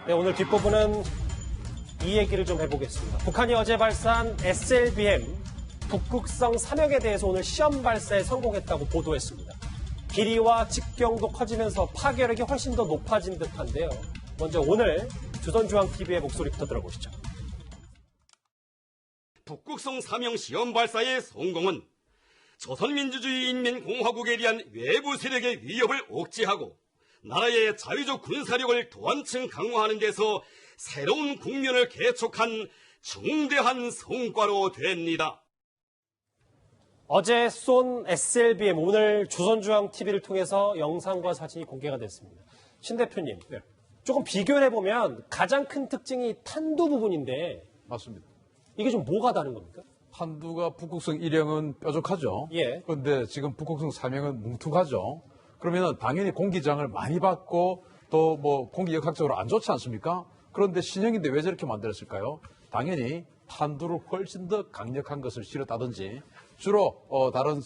네, 오늘 뒷부분은 이 얘기를 좀 해보겠습니다. 북한이 어제 발사한 SLBM 북극성 3형에 대해서 오늘 시험 발사에 성공했다고 보도했습니다. 길이와 직경도 커지면서 파괴력이 훨씬 더 높아진 듯한데요. 먼저 오늘 조선중앙TV의 목소리부터 들어보시죠. 북극성 3형 시험 발사의 성공은 조선민주주의인민공화국에 대한 외부 세력의 위협을 억제하고 나라의 자유적 군사력을 도한층 강화하는 데서 새로운 국면을 개척한 중대한 성과로 됩니다. 어제 쏜 SLBM 오늘 조선중앙TV를 통해서 영상과 사진이 공개가 됐습니다. 신 대표님, 조금 비교를 해보면 가장 큰 특징이 탄두 부분인데 맞습니다. 이게 좀 뭐가 다른 겁니까? 탄두가 북극성 1형은 뾰족하죠. 예. 그런데 지금 북극성 3형은 뭉툭하죠. 그러면 당연히 공기장을 많이 받고 또 뭐 공기 역학적으로 안 좋지 않습니까? 그런데 신형인데 왜 저렇게 만들었을까요? 당연히 탄두를 훨씬 더 강력한 것을 실었다든지 주로 다른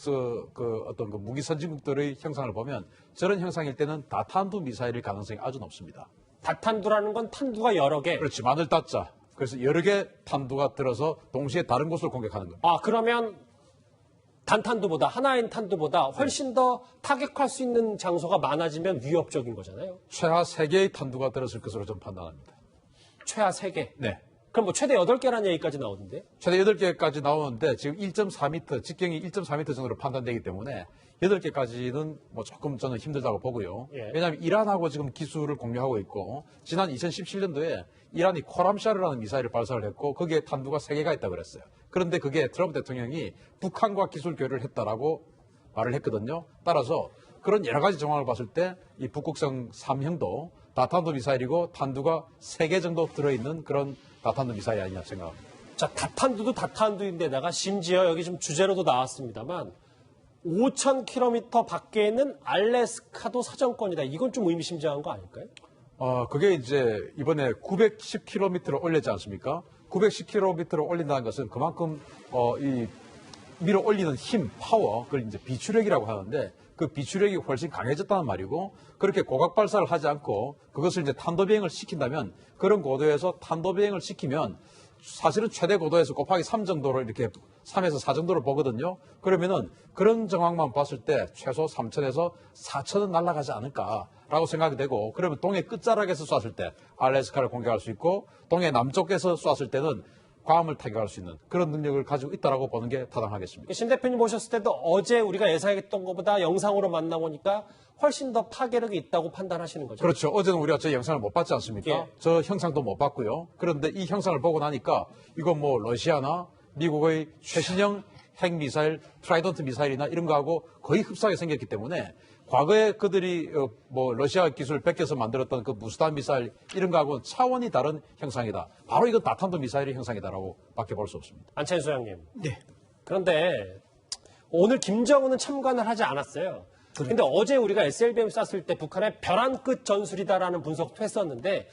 어떤 그 무기 선진국들의 형상을 보면 저런 형상일 때는 다탄두 미사일일 가능성이 아주 높습니다. 다탄두라는 건 탄두가 여러 개. 그렇지, 마늘 따자. 그래서 여러 개 탄두가 들어서 동시에 다른 곳을 공격하는 겁니다. 아, 그러면 단탄두보다 하나인 탄두보다 훨씬 더 타격할 수 있는 장소가 많아지면 위협적인 거잖아요. 최하 3개의 탄두가 들었을 것으로 좀 판단합니다. 최하 3개. 네. 그럼 뭐 최대 8개라는 얘기까지 나오는데? 최대 8개까지 나오는데 지금 1.4m, 직경이 1.4m 정도로 판단되기 때문에 8개까지는 뭐 조금 저는 힘들다고 보고요. 예. 왜냐하면 이란하고 지금 기술을 공유하고 있고 지난 2017년도에 이란이 코람샤르라는 미사일을 발사를 했고 거기에 탄두가 3개가 있다고 그랬어요. 그런데 그게 트럼프 대통령이 북한과 기술 교류를 했다라고 말을 했거든요. 따라서 그런 여러 가지 정황을 봤을 때 이 북극성 3형도 다탄두 미사일이고 탄두가 3개 정도 들어있는 그런 다탄두 미사일이 아니냐 생각합니다. 자, 다탄두도 다탄두인데다가 심지어 여기 좀 주제로도 나왔습니다만 5,000km 밖에 있는 알래스카도 사정권이다. 이건 좀 의미심장한 거 아닐까요? 그게 이제 이번에 910km를 올렸지 않습니까? 910km를 올린다는 것은 그만큼 이 밀어 올리는 힘, 파워, 그걸 이제 비추력이라고 하는데 그 비추력이 훨씬 강해졌다는 말이고 그렇게 고각 발사를 하지 않고 그것을 이제 탄도 비행을 시킨다면 그런 고도에서 탄도 비행을 시키면 사실은 최대 고도에서 곱하기 3 정도로 이렇게 3에서 4 정도를 보거든요. 그러면은 그런 정황만 봤을 때 최소 3,000에서 4,000은 날아가지 않을까라고 생각이 되고 그러면 동해 끝자락에서 쐈을 때 알래스카를 공격할 수 있고 동해 남쪽에서 쐈을 때는 괌을 타격할 수 있는 그런 능력을 가지고 있다라고 보는 게 타당하겠습니다. 신 대표님 오셨을 때도 어제 우리가 예상했던 것보다 영상으로 만나보니까 훨씬 더 파괴력이 있다고 판단하시는 거죠? 그렇죠. 어제는 우리가 저 영상을 못 봤지 않습니까? 예. 저 형상도 못 봤고요. 그런데 이 형상을 보고 나니까 이건 뭐 러시아나 미국의 최신형 핵미사일, 트라이던트 미사일이나 이런 거하고 거의 흡사하게 생겼기 때문에 과거에 그들이 뭐 러시아 기술을 뺏겨서 만들었던 그 무스탄 미사일 이런 거하고는 차원이 다른 형상이다. 바로 이건 다탄두 미사일의 형상이다라고 밖에 볼 수 없습니다. 안찬수 소장님. 네. 그런데 오늘 김정은은 참관을 하지 않았어요. 근데 어제 우리가 SLBM 쐈을 때 북한의 벼랑 끝 전술이다라는 분석도 했었는데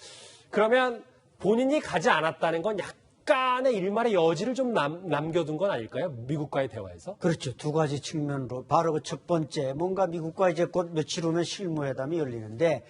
그러면 본인이 가지 않았다는 건 약간의 일말의 여지를 좀 남겨둔 건 아닐까요? 미국과의 대화에서? 그렇죠. 두 가지 측면으로. 바로 그 첫 번째, 뭔가 미국과 이제 곧 며칠 후면 실무회담이 열리는데,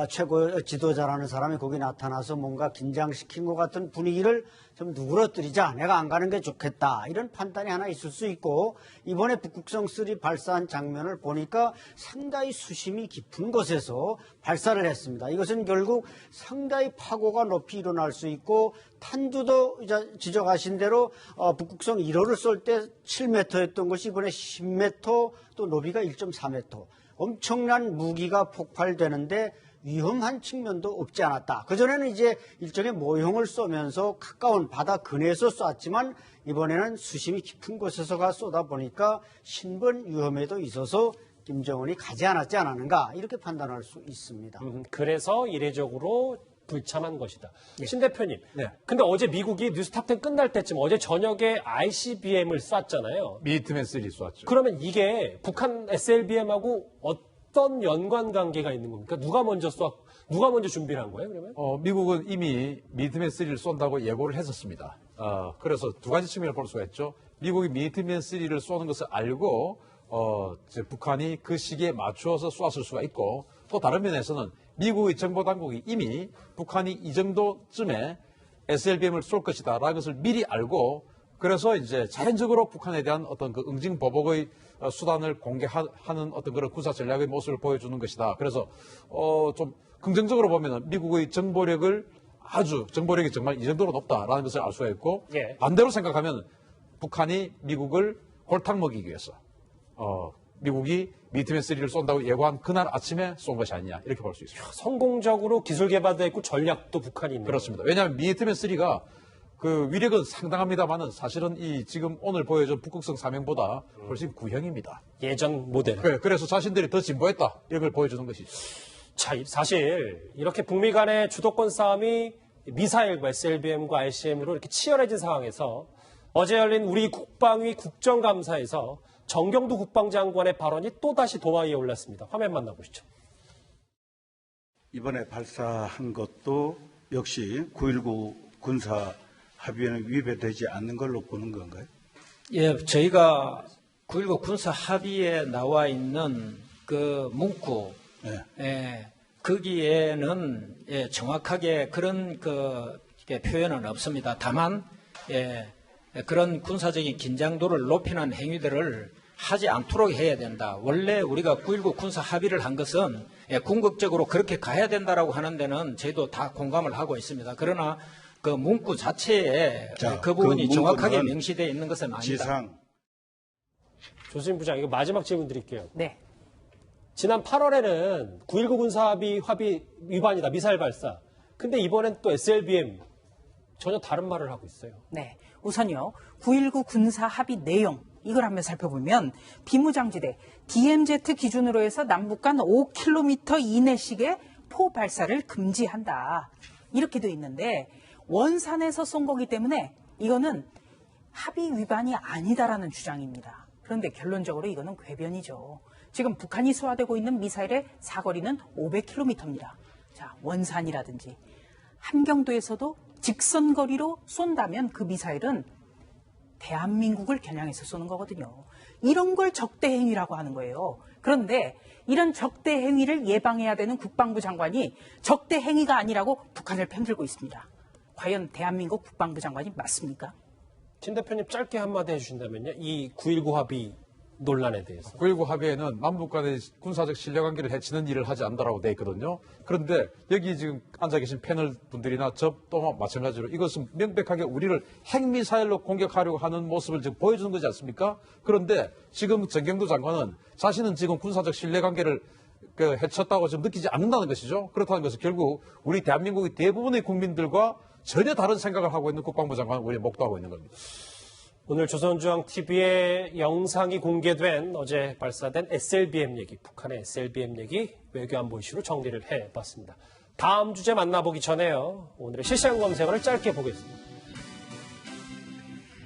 최고 지도자라는 사람이 거기 나타나서 뭔가 긴장시킨 것 같은 분위기를 좀 누그러뜨리자. 내가 안 가는 게 좋겠다. 이런 판단이 하나 있을 수 있고, 이번에 북극성 3 발사한 장면을 보니까 상당히 수심이 깊은 곳에서 발사를 했습니다. 이것은 결국 상당히 파고가 높이 일어날 수 있고, 탄두도 이제 지적하신 대로 북극성 1호를 쏠 때 7m였던 것이 이번에 10m 또 너비가 1.4m. 엄청난 무기가 폭발되는데 위험한 측면도 없지 않았다. 그전에는 이제 일종의 모형을 쏘면서 가까운 바다 근해에서 쐈지만 이번에는 수심이 깊은 곳에서가 쏘다 보니까 신변 위험에도 있어서 김정은이 가지 않았지 않았는가 이렇게 판단할 수 있습니다. 그래서 이례적으로 불참한 것이다. 신 대표님. 네. 근데 어제 미국이 뉴스탑10 끝날 때쯤 어제 저녁에 ICBM을 쐈잖아요. 미니트맨 3 쐈죠. 그러면 이게 북한 SLBM하고 어떤 연관관계가 있는 겁니까? 누가 먼저 준비를 한 거예요, 그러면? 미국은 이미 미니트맨 3를 쏜다고 예고를 했었습니다. 그래서 두 가지 측면을 볼 수가 있죠. 미국이 미니트맨 3를 쏘는 것을 알고 북한이 그 시기에 맞추어서 쐈을 수가 있고 또 다른 면에서는 미국의 정보당국이 이미 북한이 이 정도쯤에 SLBM을 쏠 것이다라는 것을 미리 알고 그래서 이제 자연적으로 북한에 대한 어떤 그 응징보복의 수단을 공개하는 어떤 그런 군사 전략의 모습을 보여주는 것이다. 그래서 좀 긍정적으로 보면은 미국의 정보력이 정말 이 정도로 높다라는 것을 알 수가 있고 예. 반대로 생각하면 북한이 미국을 골탕 먹이기 위해서 미국이 미트맨3를 쏜다고 예고한 그날 아침에 쏜 것이 아니냐 이렇게 볼 수 있습니다. 성공적으로 기술 개발도 했고 전략도 북한이 있는 그렇습니다. 왜냐하면 미트맨3가 그 위력은 상당합니다만은 사실은 이 지금 오늘 보여준 북극성 3형보다 훨씬 구형입니다. 예전 모델. 그래서 자신들이 더 진보했다 이런 걸 보여주는 것이죠. 자, 사실 이렇게 북미 간의 주도권 싸움이 미사일과 SLBM과 ICBM으로 이렇게 치열해진 상황에서 어제 열린 우리 국방위 국정감사에서 정경두 국방장관의 발언이 또다시 도마 위에 올랐습니다. 화면 만나보시죠. 이번에 발사한 것도 역시 9.19 군사 합의에는 위배되지 않는 걸로 보는 건가요? 예, 저희가 9.19 군사 합의에 나와 있는 그 문구, 거기에는 정확하게 그런 표현은 없습니다. 다만 그런 군사적인 긴장도를 높이는 행위들을 하지 않도록 해야 된다. 원래 우리가 9.19 군사 합의를 한 것은 궁극적으로 그렇게 가야 된다라고 하는 데는 저희도 다 공감을 하고 있습니다. 그러나 그 문구 자체에 그 부분이 정확하게 명시되어 있는 것은 아니다. 지상. 조수진 부장, 이거 마지막 질문 드릴게요. 네. 지난 8월에는 9.19 군사합의 위반이다, 미사일 발사. 근데 이번엔 또 SLBM 전혀 다른 말을 하고 있어요. 네. 우선요, 9.19 군사 합의 내용, 이걸 한번 살펴보면, 비무장지대, DMZ 기준으로 해서 남북 간 5km 이내씩의 포 발사를 금지한다. 이렇게 돼 있는데, 원산에서 쏜 거기 때문에 이거는 합의 위반이 아니다라는 주장입니다. 그런데 결론적으로 이거는 궤변이죠. 지금 북한이 쏘아대고 있는 미사일의 사거리는 500km입니다. 자, 원산이라든지 함경도에서도 직선거리로 쏜다면 그 미사일은 대한민국을 겨냥해서 쏘는 거거든요. 이런 걸 적대행위라고 하는 거예요. 그런데 이런 적대행위를 예방해야 되는 국방부 장관이 적대행위가 아니라고 북한을 편들고 있습니다. 과연 대한민국 국방부 장관이 맞습니까? 신 대표님 짧게 한마디 해주신다면요. 이 9.19 합의 논란에 대해서. 9.19 합의에는 남북 간의 군사적 신뢰관계를 해치는 일을 하지 않는다고 돼 있거든요. 그런데 여기 지금 앉아 계신 패널 분들이나 저 또한 마찬가지로 이것은 명백하게 우리를 핵미사일로 공격하려고 하는 모습을 지금 보여주는 거지 않습니까? 그런데 지금 정경두 장관은 자신은 지금 군사적 신뢰관계를 해쳤다고 지금 느끼지 않는다는 것이죠. 그렇다는 것은 결국 우리 대한민국의 대부분의 국민들과 전혀 다른 생각을 하고 있는 국방부 장관을 우리 목도하고 있는 겁니다. 오늘 조선중앙TV에 영상이 공개된 어제 발사된 SLBM 얘기, 북한의 SLBM 얘기 외교안보 이슈로 정리를 해봤습니다. 다음 주제 만나보기 전에요. 오늘의 실시간 검색어를 짧게 보겠습니다.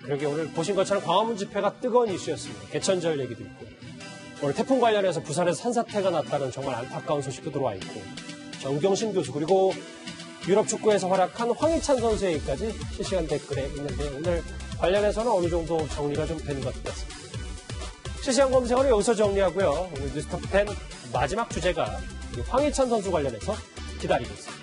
그러게 오늘 보신 것처럼 광화문 집회가 뜨거운 이슈였습니다. 개천절 얘기도 있고 오늘 태풍 관련해서 부산에서 산사태가 났다는 정말 안타까운 소식도 들어와 있고 정경심 교수 그리고 유럽 축구에서 활약한 황희찬 선수 얘기까지 실시간 댓글에 있는데 오늘 관련해서는 어느 정도 정리가 좀 된 것 같습니다. 실시간 검색어는 여기서 정리하고요. 오늘 뉴스톱 10 마지막 주제가 황희찬 선수 관련해서 기다리고 있습니다.